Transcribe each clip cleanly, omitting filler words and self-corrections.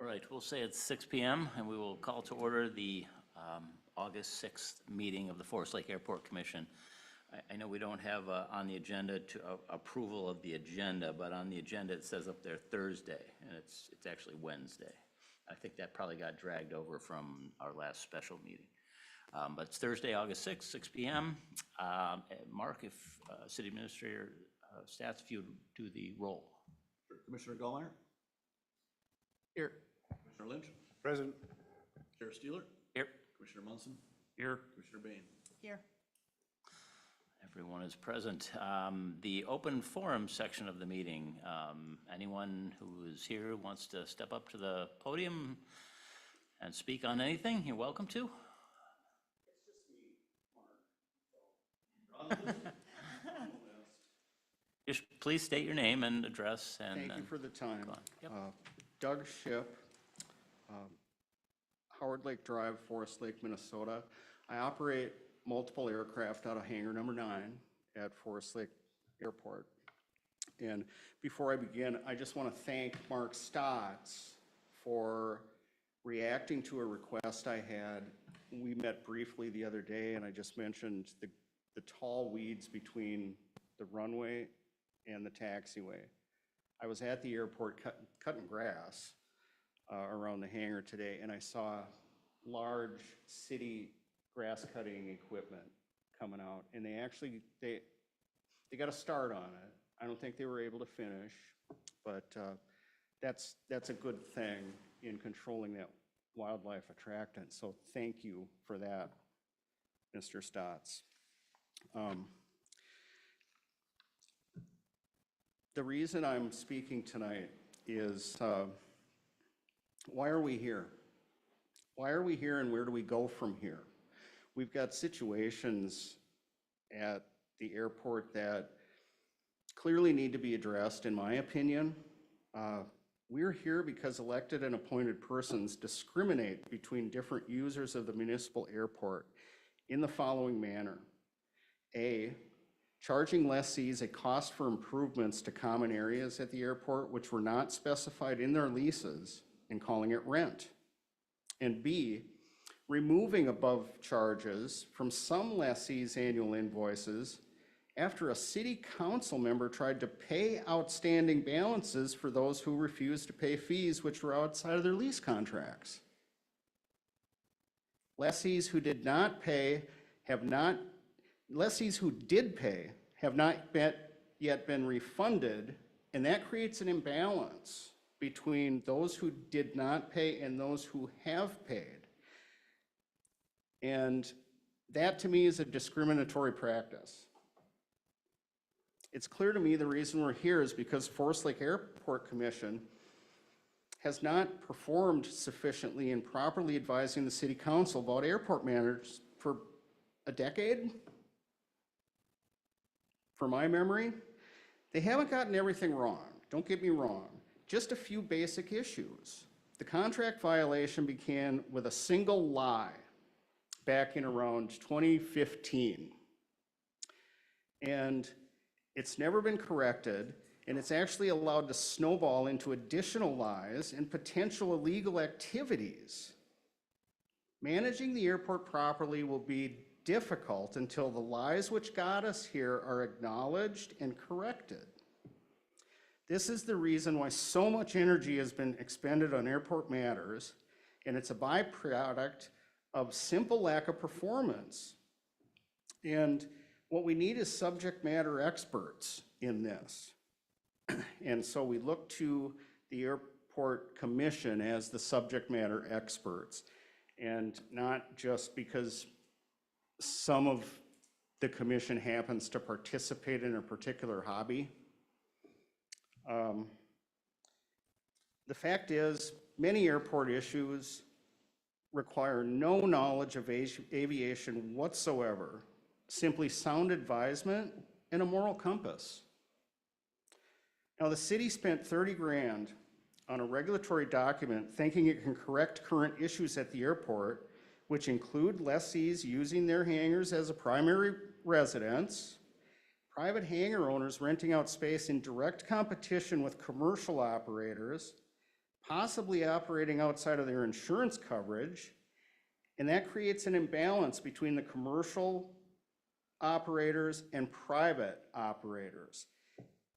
All right, we'll say it's 6 p.m. and we will call to order the August 6th meeting of the Forest Lake Airport Commission. I know we don't have on the agenda to approval of the agenda, but on the agenda it says up there Thursday, and it's actually Wednesday. I think that probably got dragged over from our last special meeting. But it's Thursday, August 6th, 6 p.m. Mark, if City Administrator Stats, if you would do the roll. Sure. Commissioner Gallmeyer? Here. Commissioner Lynch? Present. Chair Steeler? Here. Commissioner Munson? Here. Commissioner Bain? Here. Everyone is present. The open forum section of the meeting, anyone who is here who wants to step up to the podium and speak on anything, you're welcome to. It's just me, Mark. Just please state your name and address and. Thank you for the time. Yep. Doug Ship, Howard Lake Drive, Forest Lake, Minnesota. I operate multiple aircraft out of hangar number 9 at Forest Lake Airport. And before I begin, I just want to thank Mark Stotts for reacting to a request I had. We met briefly the other day, and I just mentioned the tall weeds between the runway and the taxiway. I was at the airport cutting grass around the hangar today, and I saw large city grass cutting equipment coming out, and they got a start on it. I don't think they were able to finish, but that's a good thing in controlling that wildlife attractant. So thank you for that, Mr. Stotts. The reason I'm speaking tonight is why are we here? Why are we here and where do we go from here? We've got situations at the airport that clearly need to be addressed, in my opinion. We're here because elected and appointed persons discriminate between different users of the municipal airport in the following manner. A, charging lessees a cost for improvements to common areas at the airport which were not specified in their leases and calling it rent. And B, removing above charges from some lessees' annual invoices after a city council member tried to pay outstanding balances for those who refused to pay fees which were outside of their lease contracts. Lessees who did pay have not yet been refunded, and that creates an imbalance between those who did not pay and those who have paid. And that to me is a discriminatory practice. It's clear to me the reason we're here is because Forest Lake Airport Commission has not performed sufficiently in properly advising the City Council about airport matters for a decade. For my memory, they haven't gotten everything wrong. Don't get me wrong. Just a few basic issues. The contract violation began with a single lie back in around 2015. And it's never been corrected, and it's actually allowed to snowball into additional lies and potential illegal activities. Managing the airport properly will be difficult until the lies which got us here are acknowledged and corrected. This is the reason why so much energy has been expended on airport matters, and it's a byproduct of simple lack of performance. And what we need is subject matter experts in this. And so we look to the Airport Commission as the subject matter experts, and not just because some of the commission happens to participate in a particular hobby. The fact is, many airport issues require no knowledge of aviation whatsoever, simply sound advisement and a moral compass. Now, the city spent 30 grand on a regulatory document thinking it can correct current issues at the airport, which include lessees using their hangars as a primary residence, private hangar owners renting out space in direct competition with commercial operators, possibly operating outside of their insurance coverage, and that creates an imbalance between the commercial operators and private operators.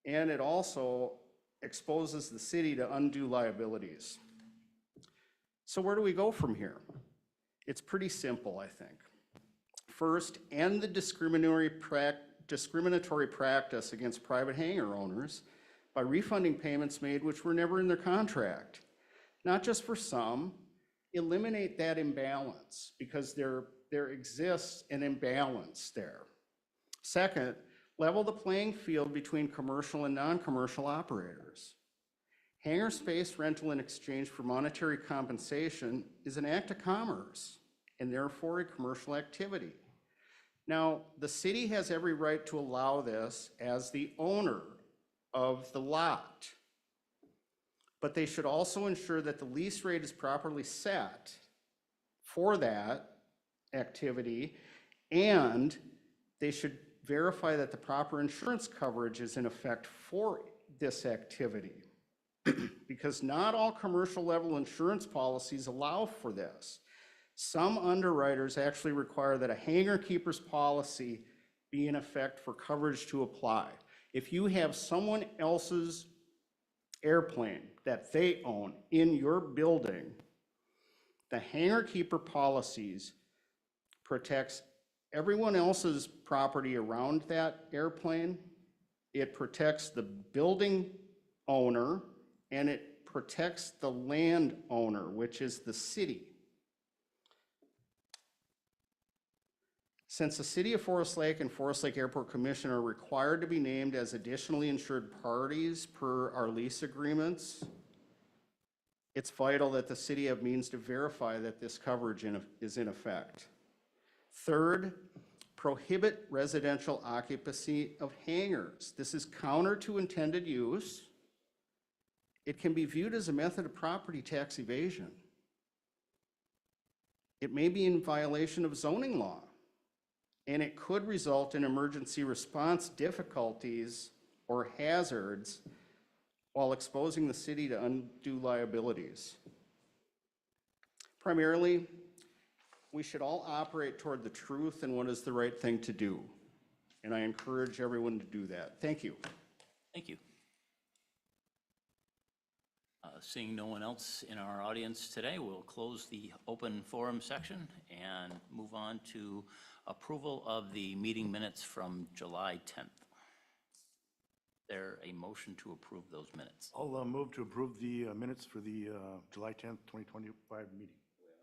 And it also exposes the city to undue liabilities. So where do we go from here? It's pretty simple, I think. First, end the discriminatory practice against private hangar owners by refunding payments made which were never in their contract. Not just for some, eliminate that imbalance because there exists an imbalance there. Second, level the playing field between commercial and non-commercial operators. Hangar space rental in exchange for monetary compensation is an act of commerce and therefore a commercial activity. Now, the city has every right to allow this as the owner of the lot, but they should also ensure that the lease rate is properly set for that activity, and they should verify that the proper insurance coverage is in effect for this activity. Because not all commercial level insurance policies allow for this. Some underwriters actually require that a hangar keeper's policy be in effect for coverage to apply. If you have someone else's airplane that they own in your building, the hangar keeper policies protects everyone else's property around that airplane. It protects the building owner, and it protects the landowner, which is the city. Since the City of Forest Lake and Forest Lake Airport Commission are required to be named as additionally insured parties per our lease agreements, it's vital that the city have means to verify that this coverage is in effect. Third, prohibit residential occupancy of hangars. This is counter to intended use. It can be viewed as a method of property tax evasion. It may be in violation of zoning law, and it could result in emergency response difficulties or hazards while exposing the city to undue liabilities. Primarily, we should all operate toward the truth and what is the right thing to do. And I encourage everyone to do that. Thank you. Thank you. Seeing no one else in our audience today, we'll close the open forum section and move on to approval of the meeting minutes from July 10th. There a motion to approve those minutes? I'll move to approve the minutes for the July 10th, 2025 meeting.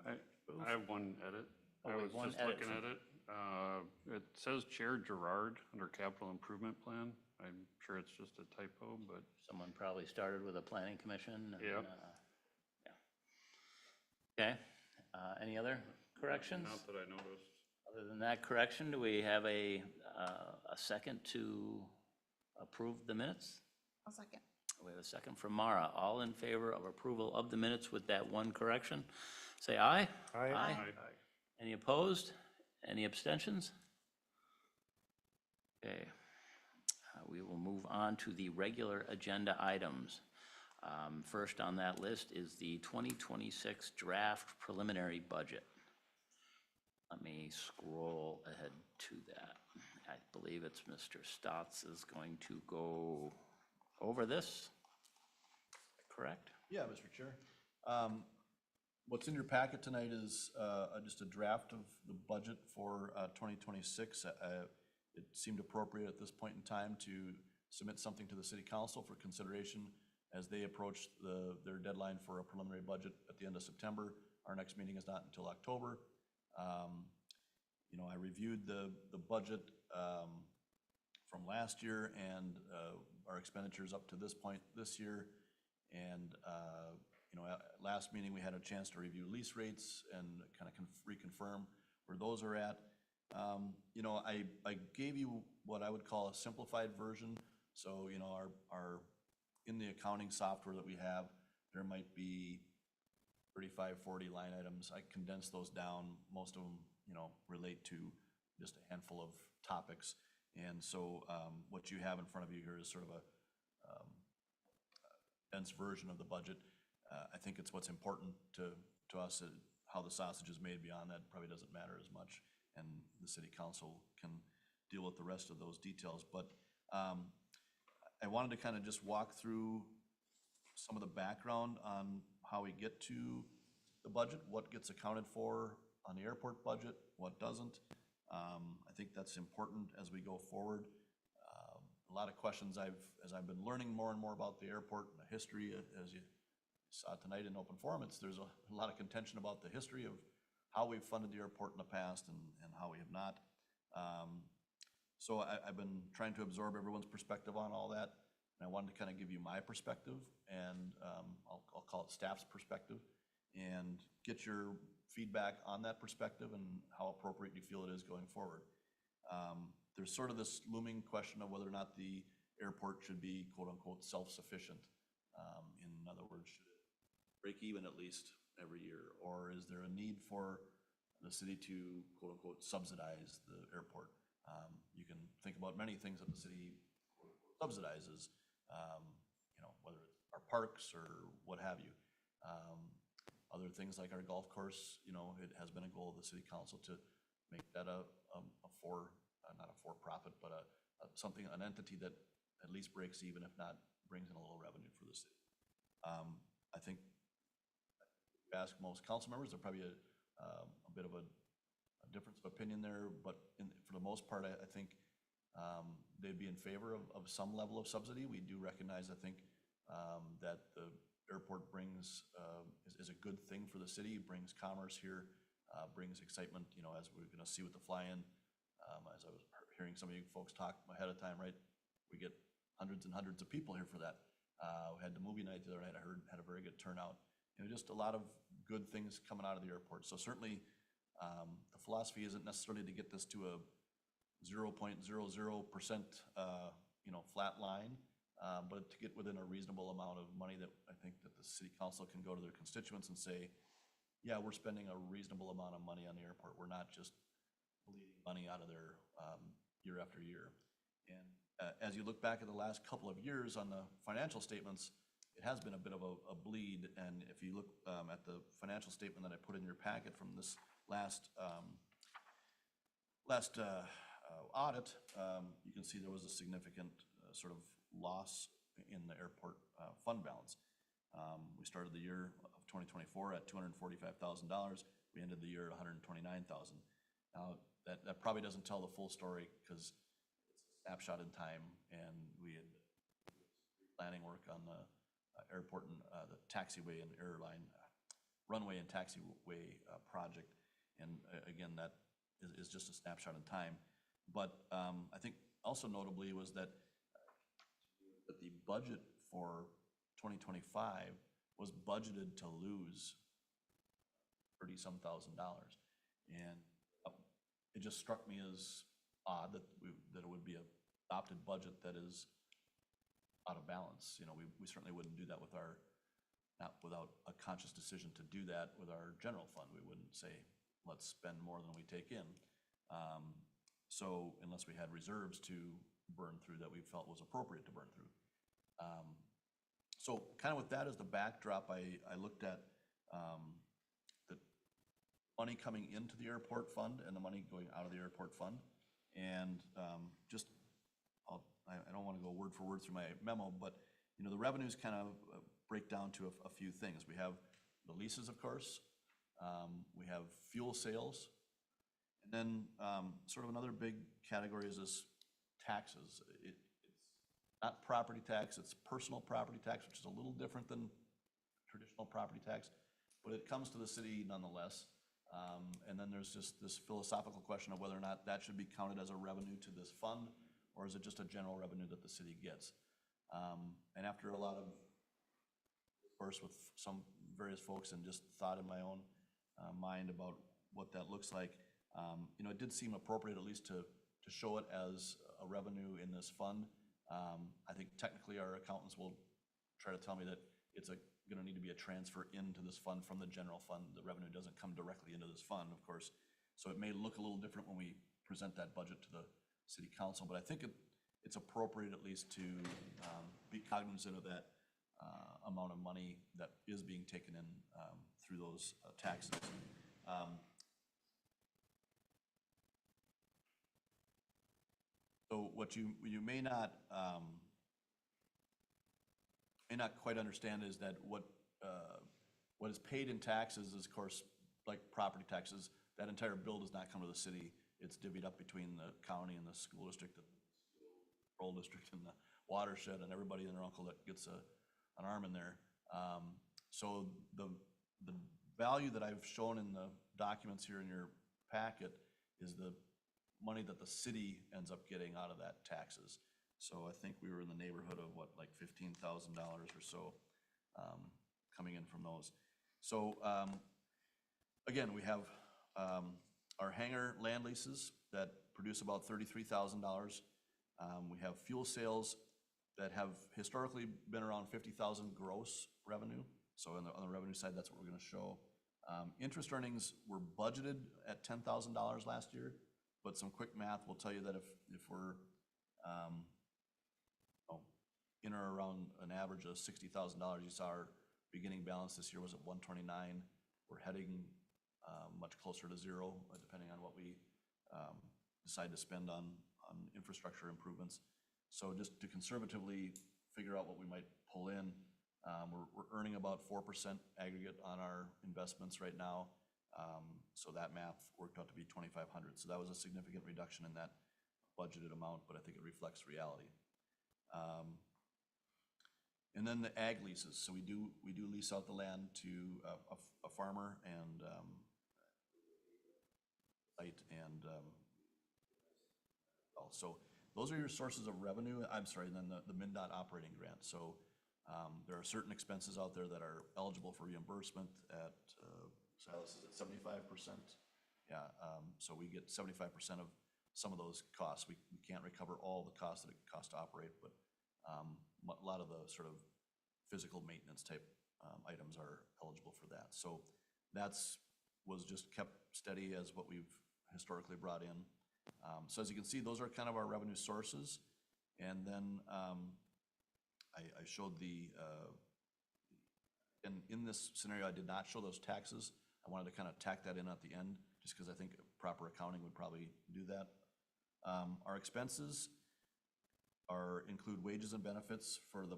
I have one edit. Oh, I wait, was one just edit. looking at it. It says Chair Gerard under capital improvement plan. I'm sure it's just a typo, but Someone probably started with a planning commission. And, Yeah. yeah. Okay, any other corrections? not that I noticed. Other than that correction, do we have a second to approve the minutes? I'll second. We have a second from Mara. All in favor of approval of the minutes with that one correction? Say aye. Aye. Aye. Any opposed? Any abstentions? Okay. We will move on to the regular agenda items. First on that list is the 2026 draft preliminary budget. Let me scroll ahead to that. I believe it's Mr. Stotts is going to go over this, correct? Yeah, Mr. Chair. What's in your packet tonight is just a draft of the budget for 2026. It seemed appropriate at this point in time to submit something to the city council for consideration as they approach their deadline for a preliminary budget at the end of September. Our next meeting is not until October. You know, I reviewed the budget from last year and our expenditures up to this point this year. And you know, at last meeting, we had a chance to review lease rates and kind of reconfirm where those are at. You know, I gave you what I would call a simplified version. So, you know, our in the accounting software that we have, there might be 35, 40 line items. I condensed those down. Most of them, you know, relate to just a handful of topics. And so what you have in front of you here is sort of a dense version of the budget. I think it's what's important to us, how the sausage is made. Beyond that probably doesn't matter as much, and the city council can deal with the rest of those details. But I wanted to kind of just walk through some of the background on how we get to the budget, what gets accounted for on the airport budget, what doesn't. I think that's important as we go forward. A lot of questions as I've been learning more and more about the airport and the history, as you saw tonight in open forum, there's a lot of contention about the history of how we've funded the airport in the past and how we have not. So I've been trying to absorb everyone's perspective on all that, and I wanted to kind of give you my perspective, and I'll call it staff's perspective, and get your feedback on that perspective and how appropriate you feel it is going forward. There's sort of this looming question of whether or not the airport should be quote-unquote self-sufficient. In other words, should it break even at least every year, or is there a need for the city to quote-unquote subsidize the airport? You can think about many things that the city subsidizes, whether it's our parks or what have you. Other things like our golf course, it has been a goal of the city council to make that not a for-profit, but an entity that at least breaks even, if not brings in a little revenue for the city. I think if you ask most council members, there's probably a bit of a difference of opinion there, but for the most part, I think they'd be in favor of some level of subsidy. We do recognize, I think, that the airport is a good thing for the city, brings commerce here, brings excitement, as we're gonna see with the fly-in. As I was hearing some of you folks talk ahead of time, right? We get hundreds and hundreds of people here for that. We had the movie night the other night, I heard, had a very good turnout. Just a lot of good things coming out of the airport. So certainly, the philosophy isn't necessarily to get this to a 0.00%, flat line, but to get within a reasonable amount of money that I think that the city council can go to their constituents and say, yeah, we're spending a reasonable amount of money on the airport. We're not just bleeding money out of there year after year. And as you look back at the last couple of years on the financial statements, it has been a bit of a bleed. And if you look at the financial statement that I put in your packet from this last audit, you can see there was a significant sort of loss in the airport fund balance. We started the year of 2024 at $245,000. We ended the year at $129,000. Now, that probably doesn't tell the full story because it's a snapshot in time, and we had planning work on the airport and the taxiway and airline runway and taxiway project. And again, that is just a snapshot in time. But I think also notably was that the budget for 2025 was budgeted to lose $30-some thousand. And it just struck me as odd that it would be an adopted budget that is out of balance. We certainly wouldn't do that not without a conscious decision to do that with our general fund. We wouldn't say, let's spend more than we take in. So unless we had reserves to burn through that we felt was appropriate to burn through. So kind of with that as the backdrop, I looked at the money coming into the airport fund and the money going out of the airport fund. And I don't want to go word for word through my memo, but the revenues kind of break down to a few things. We have the leases, of course. We have fuel sales. And then sort of another big category is this taxes. It's not property tax, it's personal property tax, which is a little different than traditional property tax, but it comes to the city nonetheless. And then there's just this philosophical question of whether or not that should be counted as a revenue to this fund, or is it just a general revenue that the city gets? And after a lot of discourse with some various folks and just thought in my own mind about what that looks like, it did seem appropriate at least to show it as a revenue in this fund. I think technically our accountants will try to tell me that it's going to need to be a transfer into this fund from the general fund. The revenue doesn't come directly into this fund, of course. So it may look a little different when we present that budget to the city council, but I think it's appropriate at least to be cognizant of that amount of money that is being taken in through those taxes. So what you may not quite understand is that what is paid in taxes is, of course, like property taxes, that entire bill does not come to the city. It's divvied up between the county and the school district, the rural district and the watershed and everybody and their uncle that gets an arm in there. So the value that I've shown in the documents here in your packet is the money that the city ends up getting out of that taxes. So I think we were in the neighborhood of what, like $15,000 or so coming in from those. So again, we have our hangar land leases that produce about $33,000. We have fuel sales that have historically been around 50,000 gross revenue. So on the revenue side, that's what we're going to show. Interest earnings were budgeted at $10,000 last year, but some quick math will tell you that if we're in or around an average of $60,000, you saw our beginning balance this year was at 129. We're heading much closer to zero, depending on what we decide to spend on infrastructure improvements. So just to conservatively figure out what we might pull in, we're earning about 4% aggregate on our investments right now. So that math worked out to be 2,500. So that was a significant reduction in that budgeted amount, but I think it reflects reality. And then the ag leases. So we do lease out the land to a farmer and site and so those are your sources of revenue. I'm sorry, and then the MnDOT operating grant. So there are certain expenses out there that are eligible for reimbursement at, Silas, is it 75%? Yeah, so we get 75% of some of those costs. We can't recover all the costs that it costs to operate, but a lot of the sort of physical maintenance type items are eligible for that. So was just kept steady as what we've historically brought in. So as you can see, those are kind of our revenue sources. And then I showed in this scenario, I did not show those taxes. I wanted to kind of tack that in at the end, just because I think proper accounting would probably do that. Our expenses include wages and benefits for the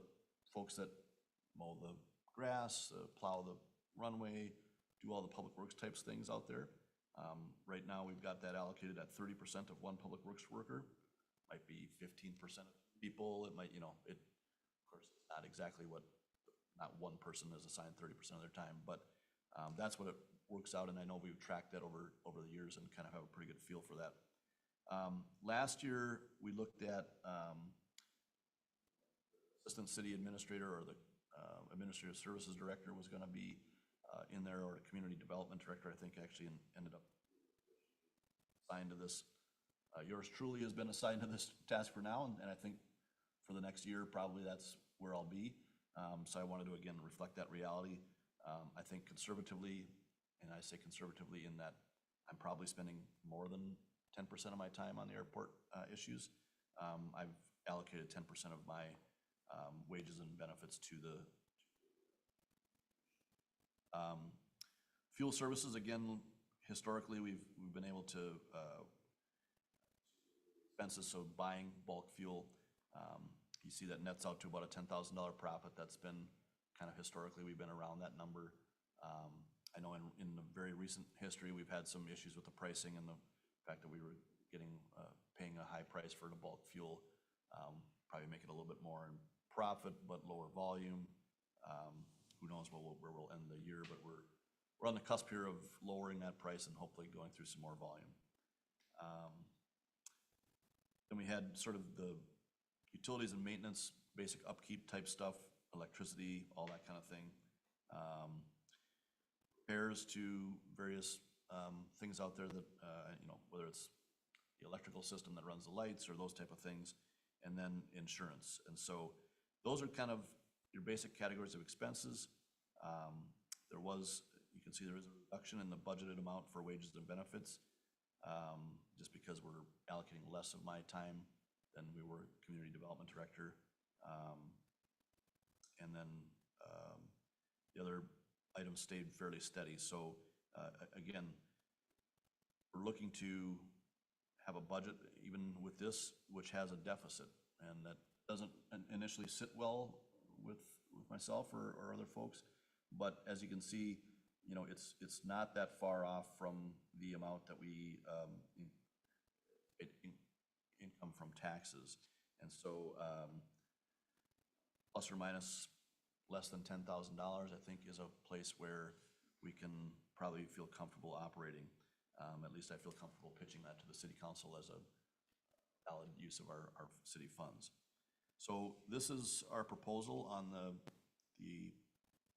folks that mow the grass, plow the runway, do all the public works types things out there. Right now, we've got that allocated at 30% of one public works worker. Might be 15% of people. It might, of course, it's not exactly not one person is assigned 30% of their time, but that's what it works out. And I know we've tracked that over the years and kind of have a pretty good feel for that. Last year, we looked at assistant city administrator or the administrative services director was going to be in there, or the community development director, I think, actually ended up assigned to this. Yours truly has been assigned to this task for now, and I think for the next year, probably that's where I'll be. So I wanted to, again, reflect that reality. I think conservatively, and I say conservatively in that I'm probably spending more than 10% of my time on the airport issues. I've allocated 10% of my wages and benefits to the fuel services. Again, historically, we've been able to expenses, so buying bulk fuel. You see that nets out to about a $10,000 profit. That's been kind of historically, we've been around that number. I know in the very recent history, we've had some issues with the pricing and the fact that we were paying a high price for the bulk fuel. Probably make it a little bit more in profit, but lower volume. Who knows where we'll end the year, but we're on the cusp here of lowering that price and hopefully going through some more volume. Then we had sort of the utilities and maintenance, basic upkeep type stuff, electricity, all that kind of thing. Repairs to various things out there that, whether it's the electrical system that runs the lights or those type of things, and then insurance. And so those are kind of your basic categories of expenses. You can see there is a reduction in the budgeted amount for wages and benefits, just because we're allocating less of my time than we were community development director. and then the other items stayed fairly steady. So again, we're looking to have a budget, even with this, which has a deficit, and that doesn't initially sit well with myself or other folks. But as you can see, you know, it's not that far off from the amount that we income from taxes. And so plus or minus less than $10,000, I think, is a place where we can probably feel comfortable operating. At least I feel comfortable pitching that to the city council as a valid use of our city funds. So this is our proposal on the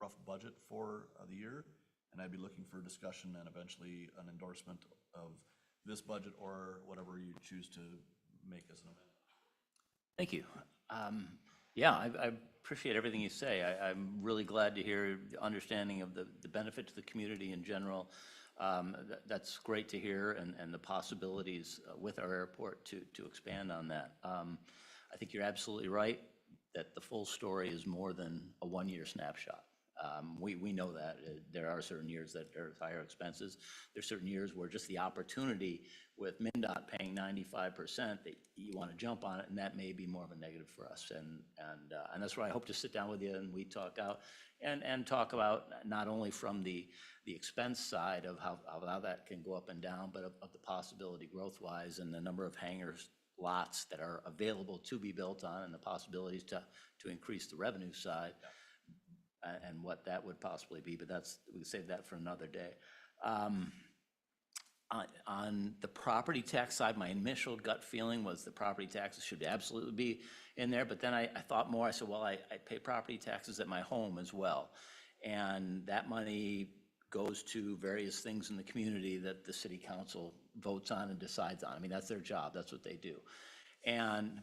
rough budget for the year, and I'd be looking for discussion and eventually an endorsement of this budget or whatever you choose to make as an amendment. Thank you. Yeah, I appreciate everything you say. I'm really glad to hear the understanding of the benefit to the community in general. That's great to hear, and the possibilities with our airport to expand on that. I think you're absolutely right that the full story is more than a one-year snapshot. We know that there are certain years that there are higher expenses. There's certain years where just the opportunity with MnDOT paying 95% that you want to jump on it, and that may be more of a negative for us. And that's where I hope to sit down with you and we talk out and talk about not only from the expense side of how that can go up and down, but of the possibility growth-wise and the number of hangars lots that are available to be built on and the possibilities to increase the revenue side. And what that would possibly be, but we can save that for another day. On the property tax side, my initial gut feeling was the property taxes should absolutely be in there, but then I thought more. I said, well, I pay property taxes at my home as well, and that money goes to various things in the community that the city council votes on and decides on. I mean, that's their job, that's what they do. And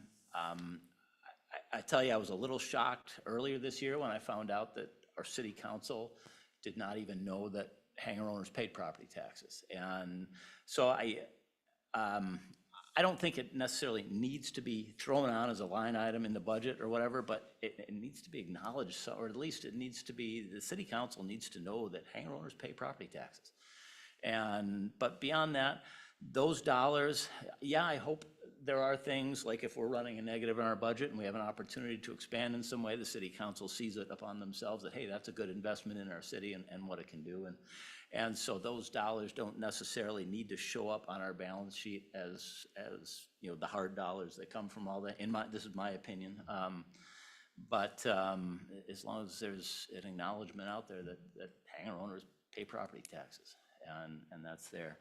I tell you, I was a little shocked earlier this year when I found out that our city council did not even know that hangar owners paid property taxes. And so I don't think it necessarily needs to be thrown on as a line item in the budget or whatever, but it needs to be acknowledged, or at least it needs to be, the city council needs to know that hangar owners pay property taxes. But beyond that, those dollars, yeah, I hope there are things like if we're running a negative in our budget and we have an opportunity to expand in some way, the city council sees it upon themselves that, hey, that's a good investment in our city and what it can do. And so those dollars don't necessarily need to show up on our balance sheet as you know, the hard dollars that come from all that. This is my opinion. But as long as there's an acknowledgement out there that hangar owners pay property taxes, and that's there.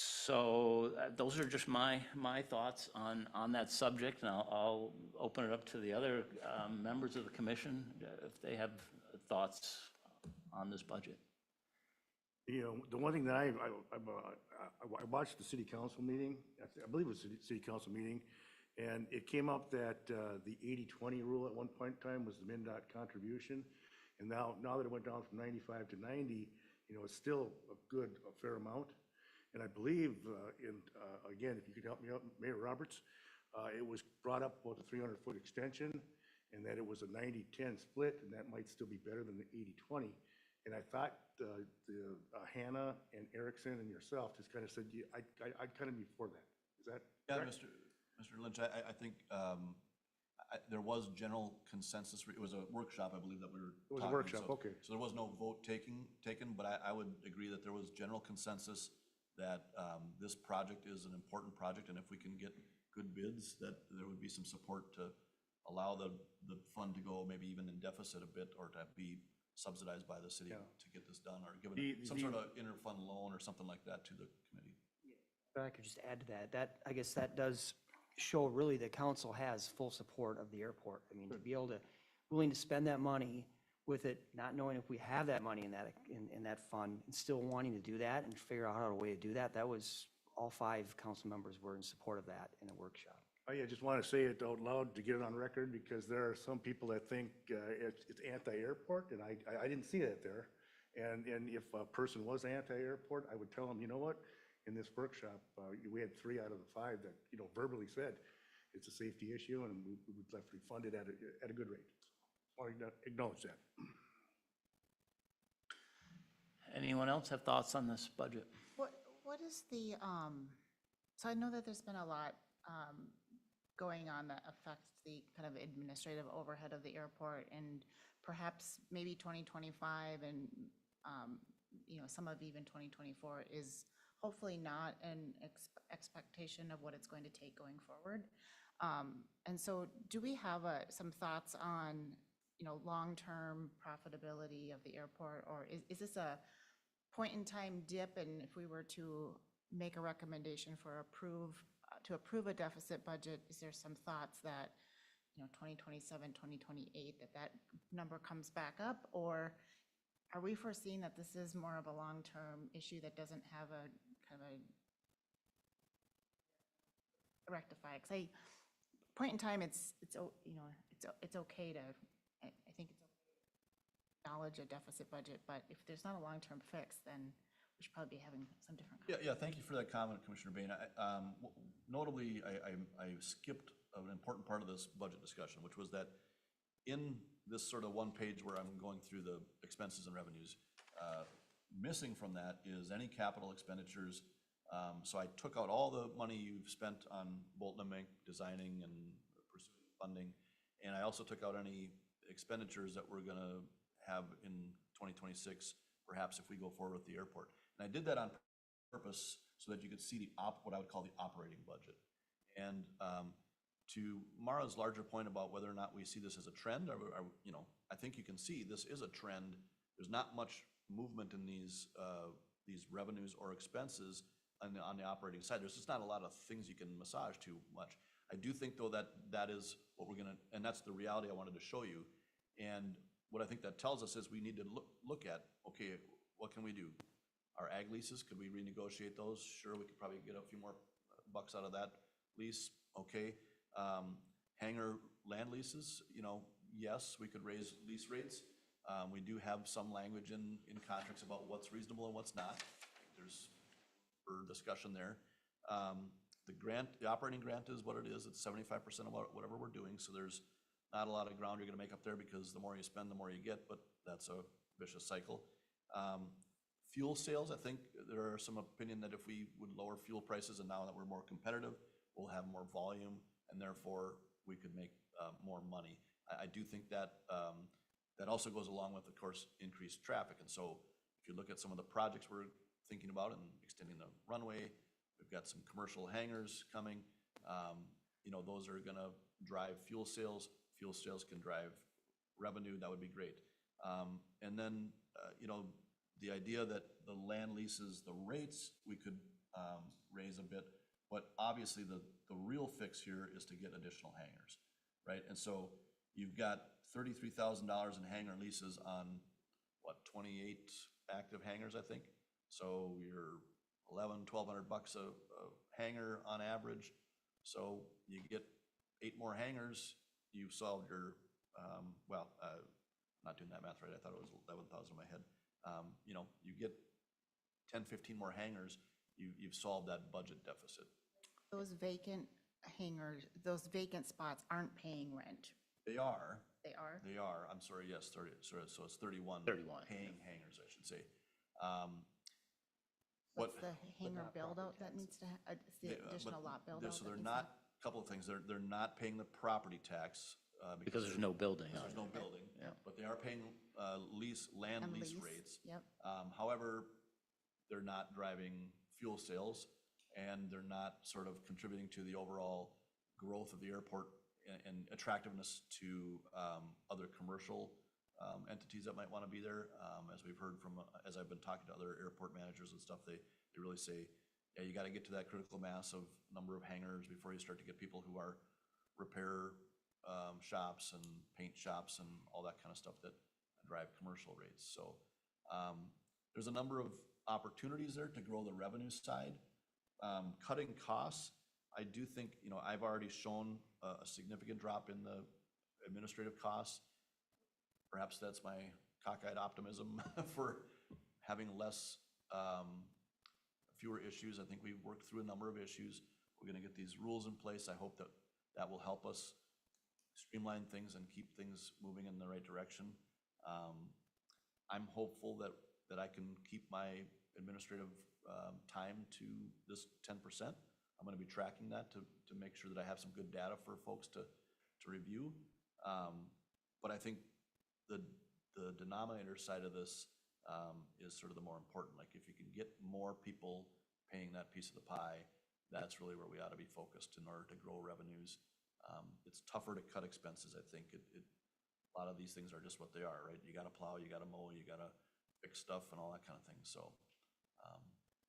So those are just my thoughts on that subject, and I'll open it up to the other members of the commission if they have thoughts on this budget. You know, the one thing that I watched the city council meeting, I believe it was a city council meeting, and it came up that the 80-20 rule at one point in time was the MnDOT contribution. And now that it went down from 95 to 90, you know, it's still a fair amount. And I believe, again, if you could help me out, Mayor Roberts, it was brought up about the 300-foot extension and that it was a 90-10 split, and that might still be better than the 80-20. And I thought Hannah and Erickson and yourself just kind of said, I'd kind of be for that. Is that correct? Yeah, Mr. Lynch, I think there was general consensus. It was a workshop, I believe, that we were talking. It was a workshop, okay. So there was no vote taken, but I would agree that there was general consensus that this project is an important project, and if we can get good bids, that there would be some support to allow the fund to go maybe even in deficit a bit, or to be subsidized by the city to get this done, or given some sort of interfund loan or something like that to the committee. But I could just add to that, I guess that does show really the council has full support of the airport. I mean, to be willing to spend that money with it, not knowing if we have that money in that fund, and still wanting to do that and figure out a way to do that, that was, all 5 council members were in support of that in a workshop. I just want to say it out loud to get it on record, because there are some people that think it's anti-airport, and I didn't see that there. And if a person was anti-airport, I would tell them, you know what, in this workshop, we had 3 out of the 5 that, you know, verbally said, it's a safety issue, and we would definitely fund it at a good rate. Or acknowledge that. Anyone else have thoughts on this budget? What is the, so I know that there's been a lot going on that affects the kind of administrative overhead of the airport, and perhaps maybe 2025 and, some of even 2024 is hopefully not an expectation of what it's going to take going forward. And so do we have some thoughts on, long-term profitability of the airport, or is this a point-in-time dip? And if we were to make a recommendation to approve a deficit budget, is there some thoughts that, 2027, 2028, that number comes back up? Or are we foreseeing that this is more of a long-term issue that doesn't have a kind of a rectify? Because point in time, it's okay to, I think it's okay to acknowledge a deficit budget, but if there's not a long-term fix, then we should probably be having some different. Yeah, thank you for that comment, Commissioner Bain. Notably, I skipped an important part of this budget discussion, which was that in this sort of one page where I'm going through the expenses and revenues, missing from that is any capital expenditures. So I took out all the money you've spent on Bolton and Mink designing and pursuing funding, and I also took out any expenditures that we're gonna have in 2026, perhaps if we go forward with the airport. And I did that on purpose so that you could see what I would call the operating budget. And to Mara's larger point about whether or not we see this as a trend, I think you can see this is a trend. There's not much movement in these revenues or expenses on the operating side. There's just not a lot of things you can massage too much. I do think, though, that is what we're gonna, and that's the reality I wanted to show you. And what I think that tells us is we need to look at, okay, what can we do? Our ag leases, could we renegotiate those? Sure, we could probably get a few more bucks out of that lease, okay. Hangar land leases, yes, we could raise lease rates. We do have some language in contracts about what's reasonable and what's not. There's for discussion there. The operating grant is what it is. It's 75% of whatever we're doing, so there's not a lot of ground you're gonna make up there, because the more you spend, the more you get, but that's a vicious cycle. Fuel sales, I think there are some opinion that if we would lower fuel prices and now that we're more competitive, we'll have more volume and therefore we could make more money. I do think that that also goes along with, of course, increased traffic. And so if you look at some of the projects we're thinking about and extending the runway, we've got some commercial hangars coming. Those are gonna drive fuel sales. Fuel sales can drive revenue. That would be great. And then, the idea that the land leases, the rates, we could raise a bit, but obviously the real fix here is to get additional hangars, right? And so you've got $33,000 in hangar leases on, 28 active hangars, I think? So you're $1,200 a hangar on average. So you get 8 more hangars, you've solved your, not doing that math right, I thought it was 11,000 in my head. You get 10, 15 more hangars, you've solved that budget deficit. Those vacant hangars, those vacant spots aren't paying rent. They are. They are? They are, I'm sorry, yes, 30, so it's 31. 31, paying hangars, I should say. What's the hangar build-out that needs to, it's the additional lot build-out? So that they're needs not, couple of things, they're not paying the property tax. Because there's no building on There's it. no building, Yeah. but they are paying land And lease lease, rates. yep. However, they're not driving fuel sales, and they're not sort of contributing to the overall growth of the airport and attractiveness to other commercial entities that might want to be there. As we've heard from, as I've been talking to other airport managers and stuff, they really say, yeah, you got to get to that critical mass of number of hangars before you start to get people who are repair shops and paint shops and all that kind of stuff that drive commercial rates. So there's a number of opportunities there to grow the revenue side. Cutting costs, I do think, I've already shown a significant drop in the administrative costs. Perhaps that's my cockeyed optimism for having fewer issues. I think we've worked through a number of issues. We're gonna get these rules in place. I hope that that will help us streamline things and keep things moving in the right direction. I'm hopeful that I can keep my administrative time to this 10%. I'm gonna be tracking that to make sure that I have some good data for folks to review. But I think the denominator side of this is sort of the more important. Like, if you can get more people paying that piece of the pie, that's really where we ought to be focused in order to grow revenues. It's tougher to cut expenses, I think. A lot of these things are just what they are, right? You gotta plow, you gotta mow, you gotta fix stuff and all that kind of thing, so.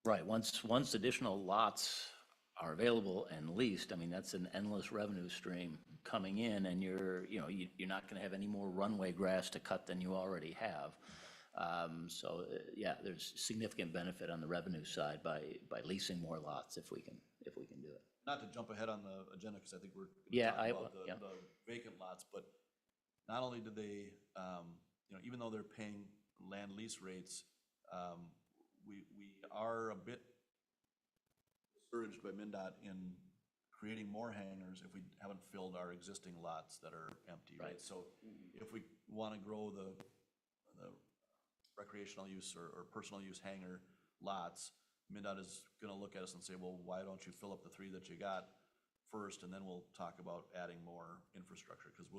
Right, once additional lots are available and leased, I mean, that's an endless revenue stream coming in, and you're not gonna have any more runway grass to cut than you already have. So, yeah, there's significant benefit on the revenue side by leasing more lots if we can do it. Not to jump ahead on the agenda, because I think we're Yeah, gonna talk about yeah. the vacant lots, but not only do they, even though they're paying land lease rates, we are a bit discouraged by MnDOT in creating more hangars if we haven't filled our existing lots that are empty, right? Right. So if we want to grow the recreational use or personal use hangar lots, MnDOT is going to look at us and say, well, why don't you fill up the 3 that you got first, and then we'll talk about adding more infrastructure, because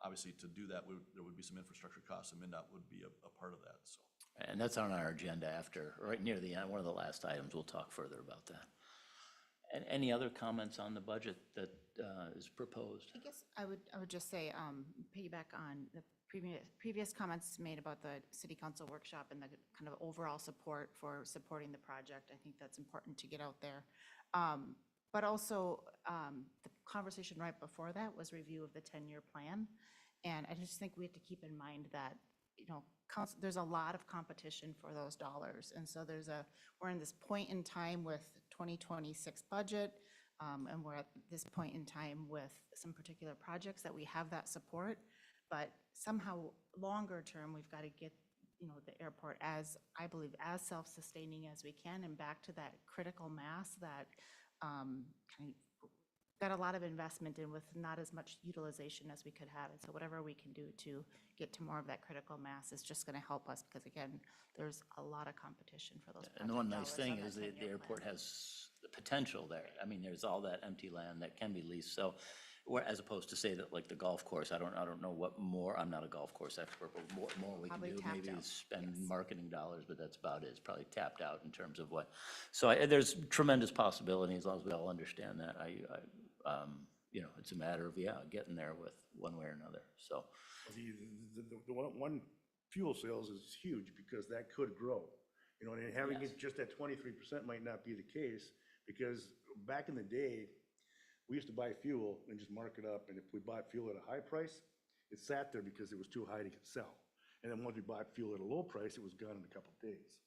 obviously to do that, there would be some infrastructure costs, and MnDOT would be a part of that, so. And that's on our agenda after, right near the end, one of the last items, we'll talk further about that. And any other comments on the budget that is proposed? I guess I would just say, piggyback on the previous comments made about the city council workshop and the kind of overall support for supporting the project. I think that's important to get out there. But also, the conversation right before that was review of the 10-year plan. And I just think we have to keep in mind that, there's a lot of competition for those dollars. And so we're in this point in time with 2026 budget, and we're at this point in time with some particular projects that we have that support. But somehow, longer term, we've got to get, the airport as self-sustaining as we can, and back to that critical mass that kind of got a lot of investment in with not as much utilization as we could have. And so whatever we can do to get to more of that critical mass is just going to help us, because again, there's a lot of competition for those project And the one nice dollars thing on that is that the 10-year airport plan. has the potential there. I mean, there's all that empty land that can be leased. So, as opposed to say that like the golf course, I don't know what more, I'm not a golf course expert, but more we can Probably do, tapped maybe out, is spend yes. marketing dollars, but that's about it. It's probably tapped out in terms of what. So there's tremendous possibility as long as we all understand that. It's a matter of, getting there with one way or another, so. The one fuel sales is huge, because that could grow. And having Yes. it just at 23% might not be the case, because back in the day, we used to buy fuel and just mark it up, and if we bought fuel at a high price, it sat there because it was too high to sell. And then once we bought fuel at a low price, it was gone in a couple of days.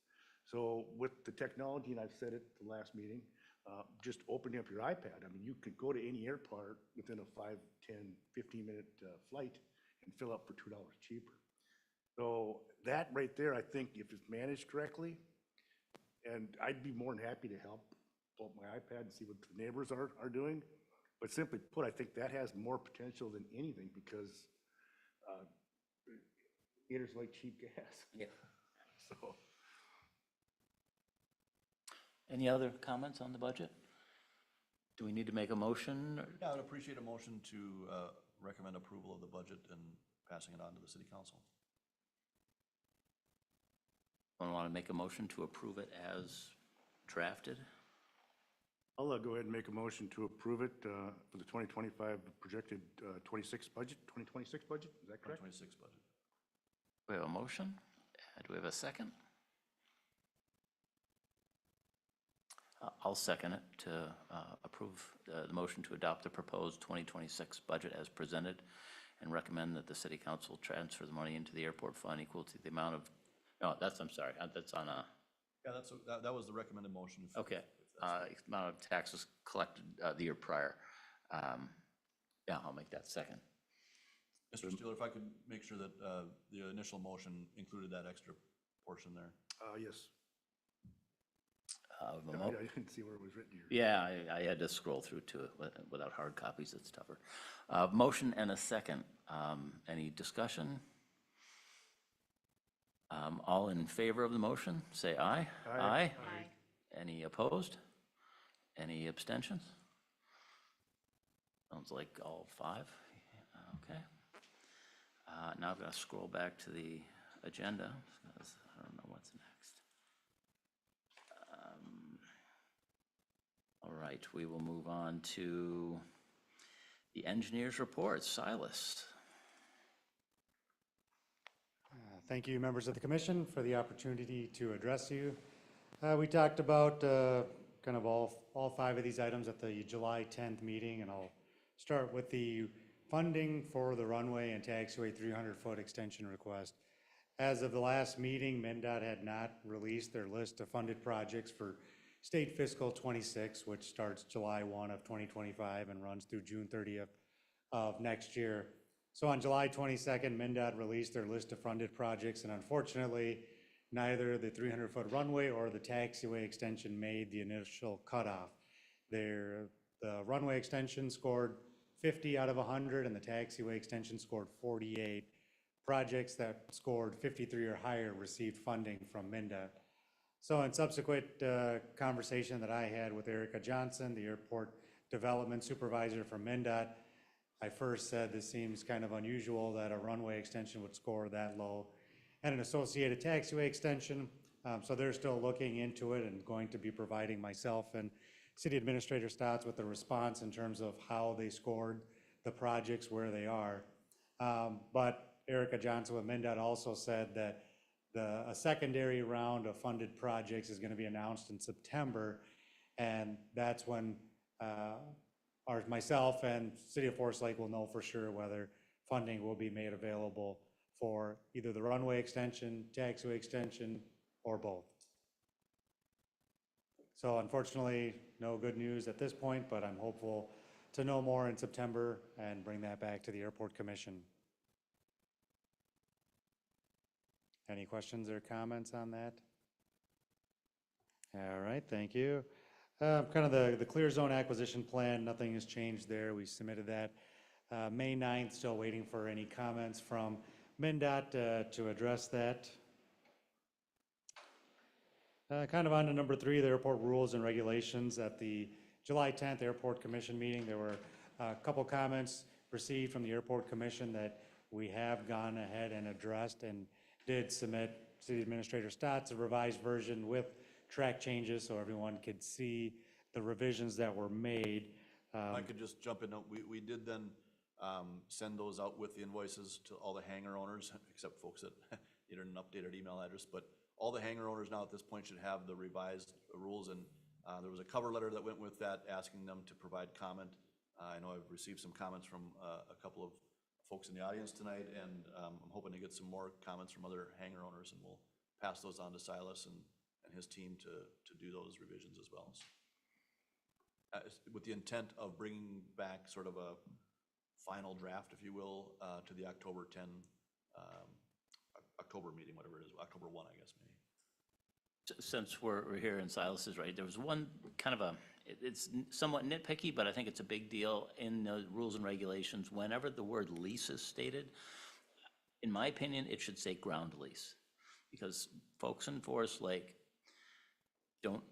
So with the technology, and I've said it the last meeting, just opening up your iPad. I mean, you could go to any airport within a 5, 10, 15-minute flight and fill up for $2 cheaper. So that right there, I think if it's managed correctly, and I'd be more than happy to help pull up my iPad and see what the neighbors are doing. But simply put, I think that has more potential than anything, because gators like cheap gas. Yeah. So. Any other comments on the budget? Do we need to make a motion? Yeah, I would appreciate a motion to recommend approval of the budget and passing it on to the city council. Want to make a motion to approve it as drafted? I'll go ahead and make a motion to approve it for the 2025 projected 2026 budget, is that correct? 2026 budget. We have a motion. Do we have a second? I'll second it to approve the motion to adopt the proposed 2026 budget as presented, and recommend that the city council transfer the money into the airport fund equal to the amount of, that's on a, Yeah, that was the recommended motion. okay, amount of taxes collected the year prior. Yeah, I'll make that second. Mr. Steeler, if I could make sure that the initial motion included that extra portion there. Yes. of a I mo- didn't see where it was written here. Yeah, I had to scroll through to it without hard copies, it's tougher. Motion and a second. Any discussion? All in favor of the motion, say aye. Aye. Any opposed? Any abstentions? Sounds like all five. Okay. Now I've got to scroll back to the agenda, because I don't know what's next. All right, we will move on to the engineer's report. Silas. Thank you, members of the commission, for the opportunity to address you. We talked about kind of all five of these items at the July 10th meeting, and I'll start with the funding for the runway and taxiway 300-foot extension request. As of the last meeting, MnDOT had not released their list of funded projects for state fiscal 26, which starts July 1 of 2025 and runs through June 30th of next year. So on July 22nd, MnDOT released their list of funded projects, and unfortunately, neither the 300-foot runway or the taxiway extension made the initial cutoff. The runway extension scored 50 out of 100, and the taxiway extension scored 48. Projects that scored 53 or higher received funding from MnDOT. So in subsequent conversation that I had with Erica Johnson, the airport development supervisor from MnDOT, I first said this seems kind of unusual that a runway extension would score that low, and an associated taxiway extension. So they're still looking into it and going to be providing myself and City Administrator Stotts with a response in terms of how they scored the projects where they are. But Erica Johnson with MnDOT also said that a secondary round of funded projects is going to be announced in September, and that's when myself and City of Forest Lake will know for sure whether funding will be made available for either the runway extension, taxiway extension, or both. So unfortunately, no good news at this point, but I'm hopeful to know more in September and bring that back to the Airport Commission. Any questions or comments on that? All right, thank you. Kind of the Clear Zone acquisition plan, nothing has changed there. We submitted that May 9th, still waiting for any comments from MnDOT to address that. Kind of on to number 3, the airport rules and regulations. At the July 10th Airport Commission meeting, there were a couple comments received from the Airport Commission that we have gone ahead and addressed, and did submit City Administrator Stotts a revised version with track changes so everyone could see the revisions that were made. I could just jump in. We did then send those out with the invoices to all the hangar owners, except folks that needed an updated email address. But all the hangar owners now at this point should have the revised rules, and there was a cover letter that went with that asking them to provide comment. I know I've received some comments from a couple of folks in the audience tonight, and I'm hoping to get some more comments from other hangar owners, and we'll pass those on to Silas and his team to do those revisions as well. With the intent of bringing back sort of a final draft, if you will, to the October 10, October meeting, whatever it is, October 1, I guess, maybe. Since we're here and Silas is right, there was one kind of it's somewhat nitpicky, but I think it's a big deal in the rules and regulations. Whenever the word lease is stated, in my opinion, it should say ground lease, because folks in Forest Lake don't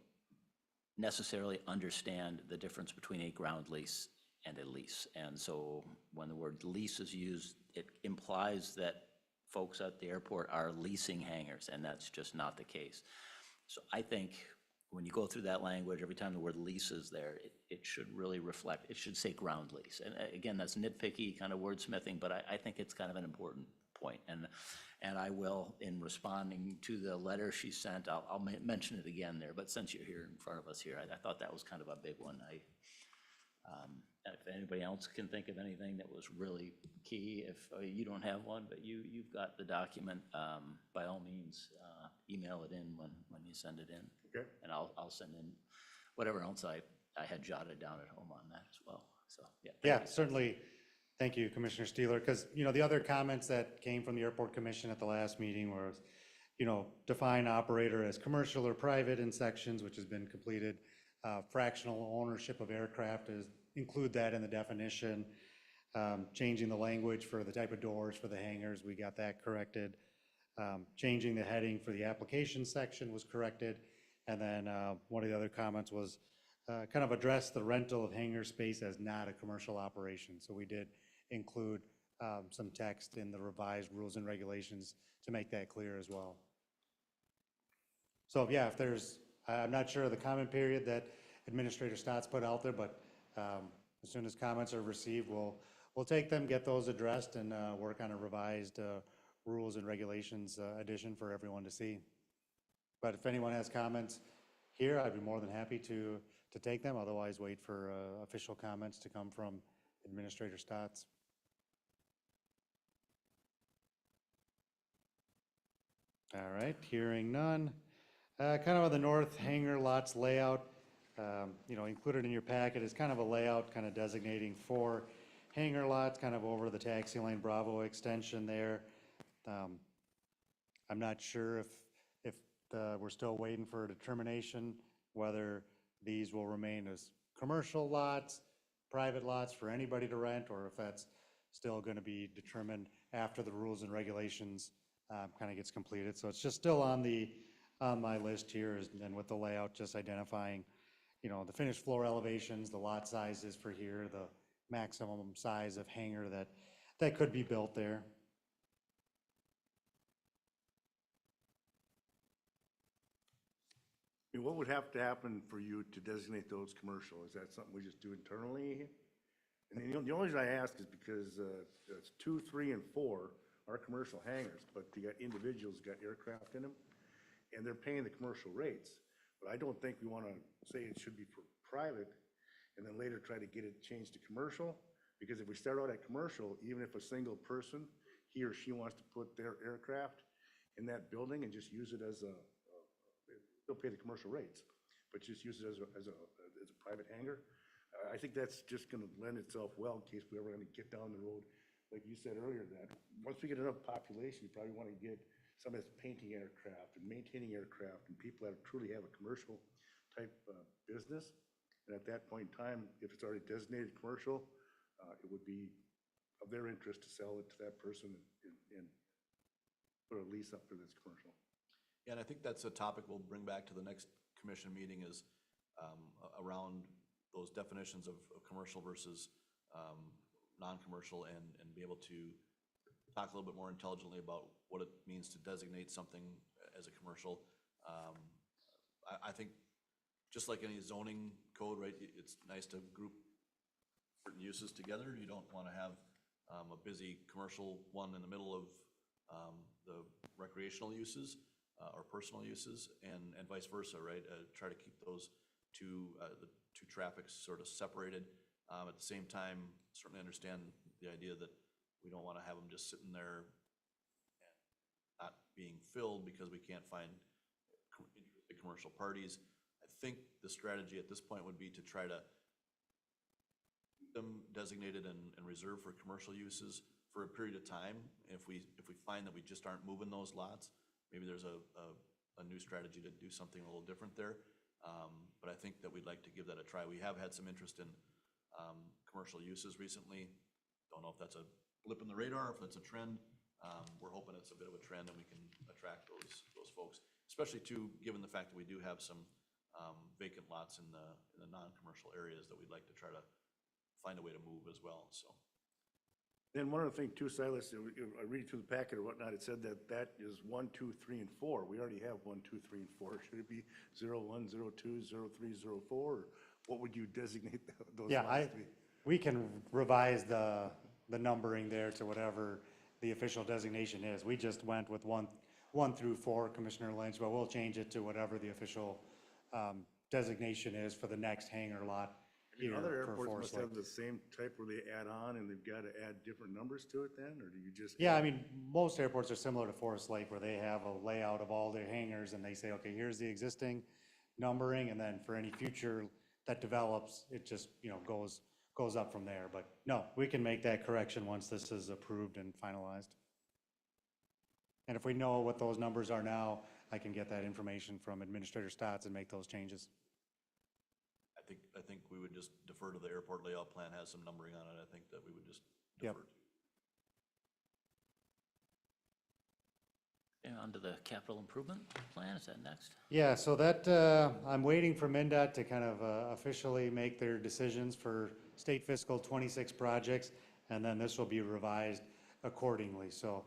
necessarily understand the difference between a ground lease and a lease. And so when the word lease is used, it implies that folks at the airport are leasing hangars, and that's just not the case. So I think when you go through that language, every time the word lease is there, it should really reflect, it should say ground lease. And again, that's nitpicky kind of wordsmithing, but I think it's kind of an important point. And I will, in responding to the letter she sent, I'll mention it again there, but since you're here in front of us here, I thought that was kind of a big one. If anybody else can think of anything that was really key, if you don't have one, but you've got the document, by all means, email it in when you send it in. Okay. And I'll send in whatever else I had jotted down at home on that as well. So, yeah. thank Yeah, you. certainly. Thank you, Commissioner Steeler, because, the other comments that came from the Airport Commission at the last meeting was, define operator as commercial or private in sections, which has been completed. Fractional ownership of aircraft include that in the definition. Changing the language for the type of doors for the hangars, we got that corrected. Changing the heading for the application section was corrected. And then one of the other comments was kind of address the rental of hangar space as not a commercial operation. So we did include some text in the revised rules and regulations to make that clear as well. So yeah, I'm not sure of the comment period that Administrator Stotts put out there, but as soon as comments are received, we'll take them, get those addressed, and work on a revised rules and regulations edition for everyone to see. But if anyone has comments here, I'd be more than happy to take them. Otherwise, wait for official comments to come from Administrator Stotts. All right, hearing none. Kind of on the north hangar lots layout, included in your packet is kind of a layout, kind of designating 4 hangar lots, kind of over the taxi lane Bravo extension there. I'm not sure if we're still waiting for a determination whether these will remain as commercial lots, private lots for anybody to rent, or if that's still going to be determined after the rules and regulations kind of gets completed. So it's just still on my list here, and with the layout, just identifying, the finished floor elevations, the lot sizes for here, the maximum size of hangar that could be built there. I mean, what would have to happen for you to designate those commercial? Is that something we just do internally? And the only reason I ask is because it's 2, 3, and 4 are commercial hangars, but you got individuals, got aircraft in them, and they're paying the commercial rates. But I don't think we want to say it should be for private and then later try to get it changed to commercial. Because if we start out at commercial, even if a single person, he or she wants to put their aircraft in that building and just use it as they'll pay the commercial rates, but just use it as a private hangar. I think that's just going to lend itself well in case we ever going to get down the road, like you said earlier, that once we get enough population, you probably want to get somebody that's painting aircraft and maintaining aircraft and people that truly have a commercial type business. And at that point in time, if it's already designated commercial, it would be of their interest to sell it to that person and put a lease up for this commercial. Yeah, and I think that's a topic we'll bring back to the next commission meeting is around those definitions of commercial versus non-commercial and be able to talk a little bit more intelligently about what it means to designate something as a commercial. I think just like any zoning code, right, it's nice to group certain uses together. You don't want to have a busy commercial one in the middle of the recreational uses. Or personal uses, and vice versa, right? Try to keep those the two traffics sort of separated. At the same time, certainly understand the idea that we don't want to have them just sitting there and not being filled because we can't find interested commercial parties. I think the strategy at this point would be to try to keep them designated and reserved for commercial uses for a period of time. If we find that we just aren't moving those lots, maybe there's a new strategy to do something a little different there. But I think that we'd like to give that a try. We have had some interest in commercial uses recently. Don't know if that's a blip in the radar, if that's a trend. We're hoping it's a bit of a trend and we can attract those folks, especially too, given the fact that we do have some vacant lots in the non-commercial areas that we'd like to try to find a way to move as well, so. Then one other thing too, Silas, I read through the packet or whatnot, it said that is 1, 2, 3, and 4. We already have 1, 2, 3, and 4. Should it be 0, 1, 0, 2, 0, 3, 0, 4? Or what would you designate those Yeah, lots to be? we can revise the numbering there to whatever the official designation is. We just went with 1 through 4, Commissioner Lynch, but we'll change it to whatever the official designation is for the next hangar lot here Other for airports Forest must Lake. have the same type where they add on and they've got to add different numbers to it then, or do you just? Yeah, I mean, most airports are similar to Forest Lake where they have a layout of all their hangars and they say, okay, here's the existing numbering, and then for any future that develops, it just, goes up from there. But no, we can make that correction once this is approved and finalized. And if we know what those numbers are now, I can get that information from Administrator Stotts and make those changes. I think we would just defer to the airport layout plan, has some numbering on it. I think that we would just Yep. defer to. And on to the capital improvement plan, is that next? Yeah, so that, I'm waiting for MinDOT to kind of officially make their decisions for state fiscal '26 projects, and then this will be revised accordingly. So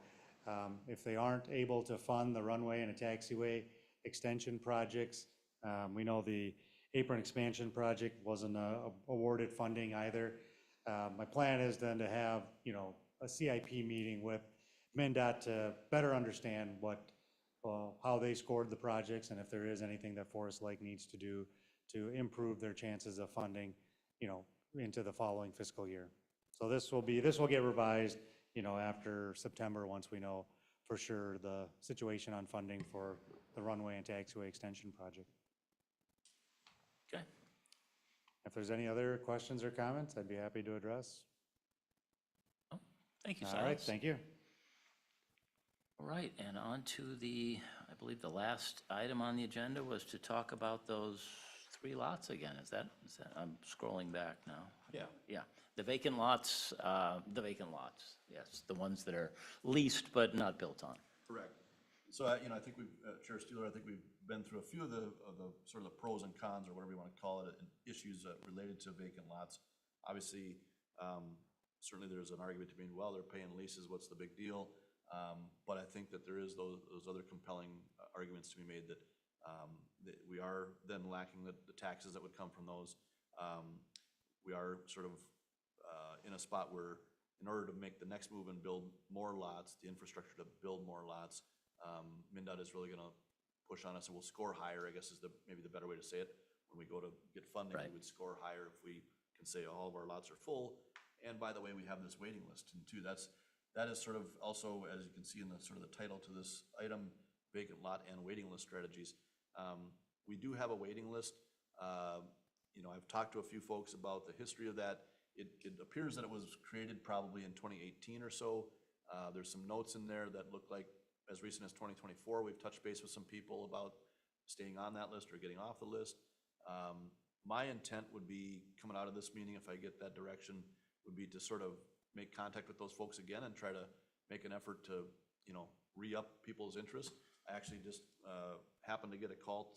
if they aren't able to fund the runway and a taxiway extension projects, we know the apron expansion project wasn't awarded funding either. My plan is then to have, a CIP meeting with MinDOT to better understand how they scored the projects and if there is anything that Forest Lake needs to do to improve their chances of funding, into the following fiscal year. So this will get revised, after September, once we know for sure the situation on funding for the runway and taxiway extension project. Okay. If there's any other questions or comments, I'd be happy to address. Oh, thank you, All right, Silas. thank you. All right, and on to I believe the last item on the agenda was to talk about those 3 lots again. Is that, I'm scrolling back now. Yeah. Yeah, the vacant lots, yes, the ones that are leased but not built on. Correct. So, I think we've, Chair Steeler, I think we've been through a few of the sort of the pros and cons, or whatever you want to call it, and issues related to vacant lots. Obviously, certainly there's an argument to be, well, they're paying leases, what's the big deal? But I think that there is those other compelling arguments to be made that we are then lacking the taxes that would come from those. We are sort of in a spot where, in order to make the next move and build more lots, the infrastructure to build more lots, MinDOT is really going to push on us, and we'll score higher, I guess is maybe the better way to say it. When we go to get funding, Right. we would score higher if we can say all of our lots are full. And by the way, we have this waiting list, and too, that is sort of also, as you can see in the sort of the title to this item, vacant lot and waiting list strategies. We do have a waiting list. I've talked to a few folks about the history of that. It appears that it was created probably in 2018 or so. There's some notes in there that look like as recent as 2024. We've touched base with some people about staying on that list or getting off the list. My intent would be, coming out of this meeting, if I get that direction, would be to sort of make contact with those folks again and try to make an effort to, re-up people's interest. I actually just happened to get a call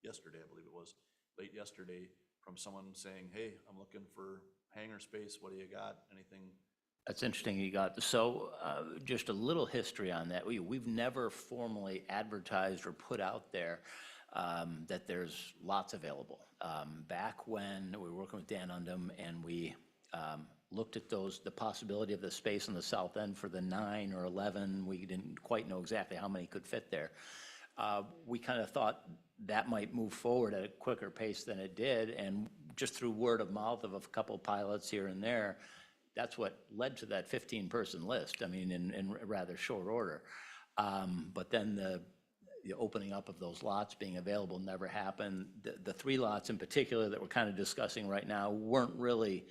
yesterday, I believe it was, late yesterday, from someone saying, hey, I'm looking for hangar space, what do you got, anything? That's interesting you got, so just a little history on that. We've never formally advertised or put out there that there's lots available. Back when we were working with Dan Undum and we looked at the possibility of the space on the south end for the 9 or 11, we didn't quite know exactly how many could fit there. We kind of thought that might move forward at a quicker pace than it did, and just through word of mouth of a couple pilots here and there, that's what led to that 15-person list, I mean, in rather short order. But then the opening up of those lots being available never happened. The 3 lots in particular that we're kind of discussing right now weren't really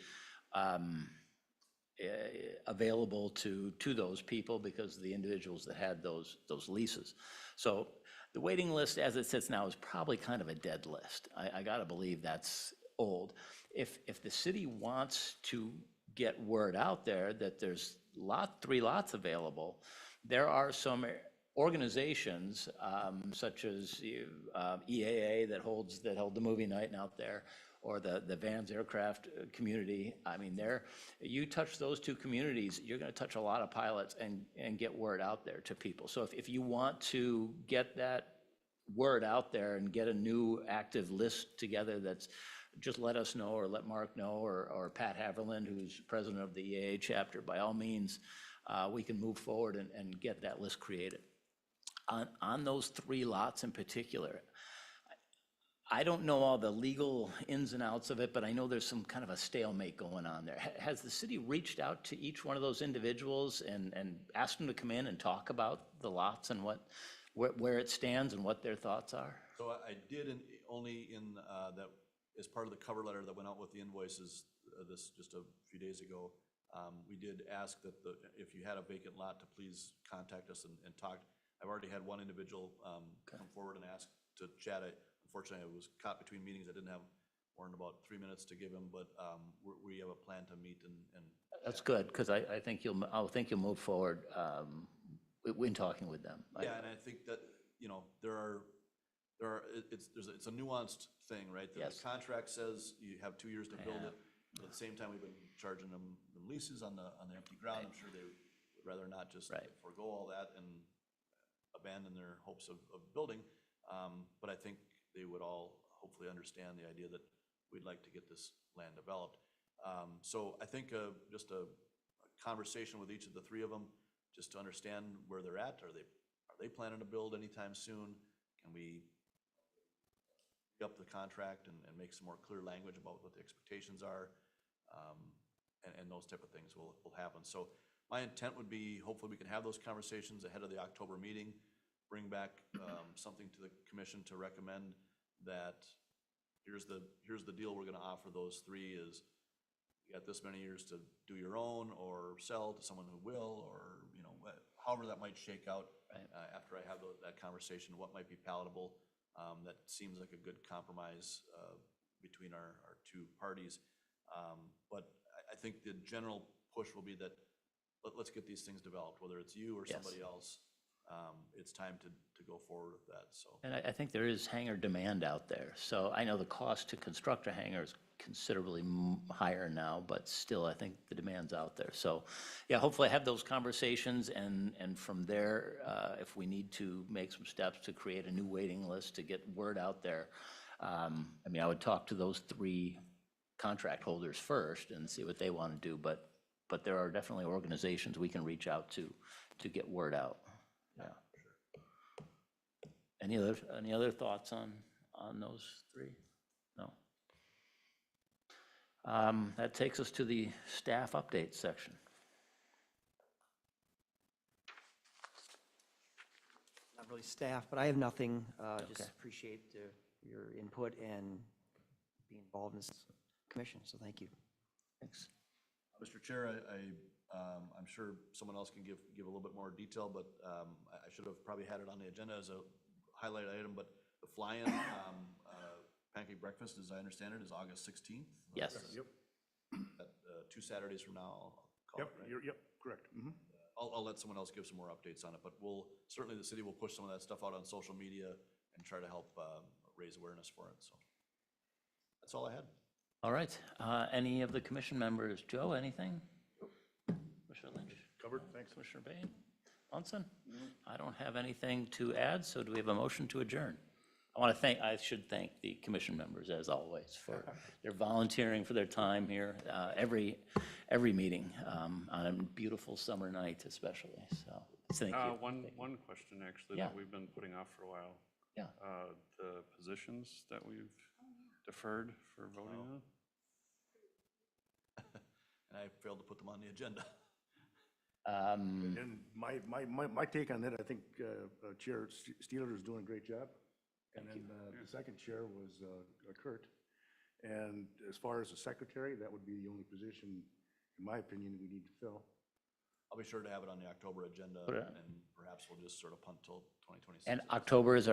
available to those people because of the individuals that had those leases. So the waiting list as it sits now is probably kind of a dead list. I gotta believe that's old. If the city wants to get word out there that there's 3 lots available, there are some organizations such as EAA that held the movie night out there, or the Vans Aircraft community. I mean, you touch those 2 communities, you're going to touch a lot of pilots and get word out there to people. So if you want to get that word out there and get a new active list together, just let us know, or let Mark know, or Pat Haverland, who's president of the EAA chapter. By all means, we can move forward and get that list created. On those 3 lots in particular, I don't know all the legal ins and outs of it, but I know there's some kind of a stalemate going on there. Has the city reached out to each one of those individuals and asked them to come in and talk about the lots and where it stands and what their thoughts are? So I did only in that, as part of the cover letter that went out with the invoices, this just a few days ago. We did ask that if you had a vacant lot, to please contact us and talk. I've already had one individual come forward and ask to chat. Unfortunately, I was caught between meetings. I didn't have more than about 3 minutes to give him, but we have a plan to meet and. That's good, because I think you'll move forward in talking with them. Yeah, and I think that, it's a nuanced thing, right? The Yes. contract says you have 2 years to build it, but at the same time, we've been charging them leases on the empty ground. I'm sure they would rather not just Right. forego all that and abandon their hopes of building. But I think they would all hopefully understand the idea that we'd like to get this land developed. So I think just a conversation with each of the three of them, just to understand where they're at. Are they planning to build anytime soon? Can we up the contract and make some more clear language about what the expectations are? And those type of things will happen. So my intent would be, hopefully we can have those conversations ahead of the October meeting, bring back something to the commission to recommend that here's the deal we're gonna offer those three is you got this many years to do your own or sell to someone who will, or, however that might shake out. Right. After I have that conversation, what might be palatable. That seems like a good compromise between our two parties. But I think the general push will be that let's get these things developed, whether it's you or Yes. somebody else. It's time to go forward with that, so. And I think there is hangar demand out there. So I know the cost to construct a hangar is considerably higher now, but still, I think the demand's out there. So, yeah, hopefully I have those conversations, and from there, if we need to make some steps to create a new waiting list to get word out there, I would talk to those three contract holders first and see what they want to do, but there are definitely organizations we can reach out to get word out. Yeah. Any other thoughts on those three? No. That takes us to the staff update section. Not really staff, but I have nothing. Okay. Just appreciate your input and being involved in this commission, so thank you. Thanks. Mr. Chair, I'm sure someone else can give a little bit more detail, but I should have probably had it on the agenda as a highlight item, but the fly-in pancake breakfast, as I understand it, is August 16th? Yes. Yep, 2 Saturdays from now, I'll call yep, it, right? yep, correct. Mhm. I'll let someone else give some more updates on it, but certainly the city will push some of that stuff out on social media and try to help raise awareness for it, so. That's all I had. All right. Any of the commission members? Joe, anything? Commissioner Lynch? Covered, thanks. Commissioner Bain? Munson? I don't have anything to add, so do we have a motion to adjourn? I should thank the commission members, as always, for their volunteering for their time here, every meeting, on a beautiful summer night especially, so, thank you. One question, actually, Yeah. that we've been putting off for a while. Yeah. The positions that we've deferred for voting on. And I failed to put them on the agenda. And my take on that, I think Chair Steeler is doing a great job. And then the second chair was Kurt. And as far as the secretary, that would be the only position, in my opinion, we need to fill. I'll be sure to have it on the October agenda, Put it- and perhaps we'll just sort of punt till 2026. And October is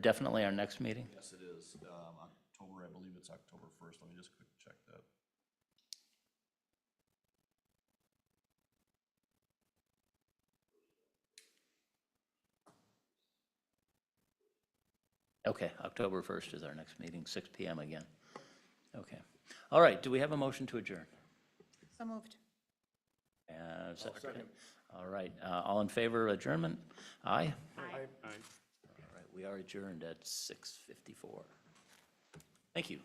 definitely our next meeting? Yes, it is. October, I believe it's October 1st. Let me just quick check that. Okay, October 1st is our next meeting, 6 PM again. Okay. All right, do we have a motion to adjourn? So moved. Second. All right, all in favor of adjournment? Aye? Aye. All right, we are adjourned at 6:54. Thank you.